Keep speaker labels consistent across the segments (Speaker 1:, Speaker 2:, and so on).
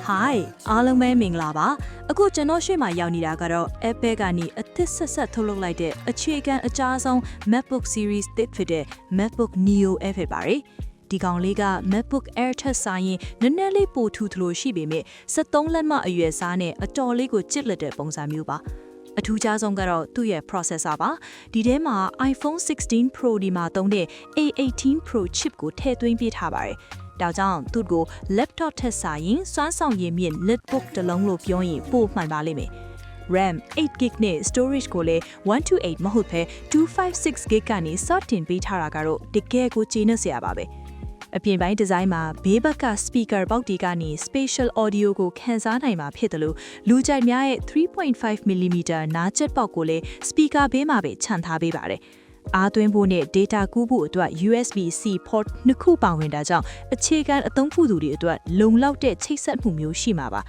Speaker 1: Hi အားလုံးပဲမင်္ဂလာပါအခုကျွန်တော်ရွှေ့မှာရောက်နေတာကတော့ Apple ကနေအသစ်ဆက်ထုတ်လုပ်လိုက်တဲ့အခြေခံအကြားဆုံး MacBook Series သစ်ဖြစ်တဲ့ MacBook Neo ဖြစ်ပါတယ်ဒီကောင်လေးက MacBook Air ထက်ဆိုင်ရင်နည်းနည်းလေးပိုထူထလို့ရှိပေမဲ့73လက်မအရွယ်စားနဲ့အတော်လေးကိုကြစ်လက်တဲ့ပုံစံမျိုးပါအထူးခြားဆုံးကတော့သူ့ရဲ့ processor ပါဒီထဲမှာ iPhone 16 Pro ဒီမှာသုံးတဲ့ A18 Pro chip ကိုထည့်သွင်းပေးထားပါတယ်ဒါကြောင့်သူ့ကို laptop ထက်ဆိုင်ရင်စွမ်းဆောင်ရည်မြင့် netbook တစ်လုံးလို့ပြောရင်ပိုမှန်ပါလိမ့်မယ် RAM 8GB နဲ့ storage ကိုလည်း128မဟုတ်ဘဲ 256GB ကနေစတင်ပေးထားတာကတော့တကယ်ကိုကျေနပ်စရာပါပဲအပြင်ပိုင်းဒီဇိုင်းမှာဘေးဘက်က speaker ပေါက်တီကနေ spatial audio ကိုခန်းစားနိုင်မှာဖြစ်တယ်လို့လူကြိုက်များရဲ့ 3.5mm နားချက်ပေါက်ကိုလည်း speaker ဘေးမှာပဲခြံထားပေးပါတယ်အားသွင်းဖို့နဲ့ data ကူးဖို့အတွက် USB-C port နှစ်ခုပါဝင်တာကြောင့်အခြေခံအသုံးပြုသူတွေအတွက်လုံလောက်တဲ့ချိတ်ဆက်မှုမျိုးရှိမှာပါ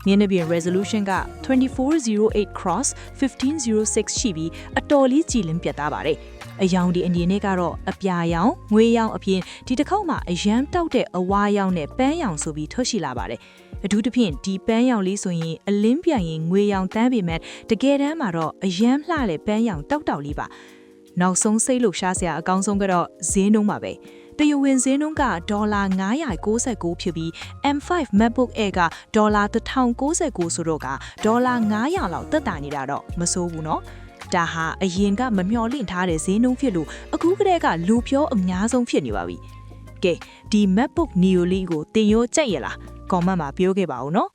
Speaker 1: မျက်နှာပြင် resolution က 2408x1506 ရှိပြီးအတော်လေးကြည်လင်ပြတ်သားပါတယ်အယောင်ဒီအနေနဲ့ကတော့အပြာရောင်ငွေရောင်အပြင်ဒီတစ်ခေါက်မှာအရန်တောက်တဲ့အဝါရောင်နဲ့ပန်းရောင်ဆိုပြီးထွက်ရှိလာပါတယ်အထူးသဖြင့်ဒီပန်းရောင်လေးဆိုရင်အလင်းပြန်ရင်ငွေရောင်တန်းပေမဲ့တကယ်တမ်းမှာတော့အရန်လှတဲ့ပန်းရောင်တောက်လေးပါနောက်ဆုံးစိတ်လှုပ်ရှားစရာအကောင်းဆုံးကတော့ဈေးနှုန်းပါပဲတရဝင်းဈေးနှုန်းကဒေါ်လာ999ဖြစ်ပြီး M5 MacBook Air ကဒေါ်လာ1099ဆိုတော့ကဒေါ်လာ900လောက်သက်သာနေတာတော့မစိုးဘူးเนาะဒါဟာအရင်ကမမျှော်လင့်ထားတဲ့ဈေးနှုန်းဖြစ်လို့အခုကတည်းကလူပြောအများဆုံးဖြစ်နေပါပြီကဲဒီ MacBook Neo လေးကိုတင်ရောကြိုက်ရလား comment မှာပြောခဲ့ပါဦးเนาะ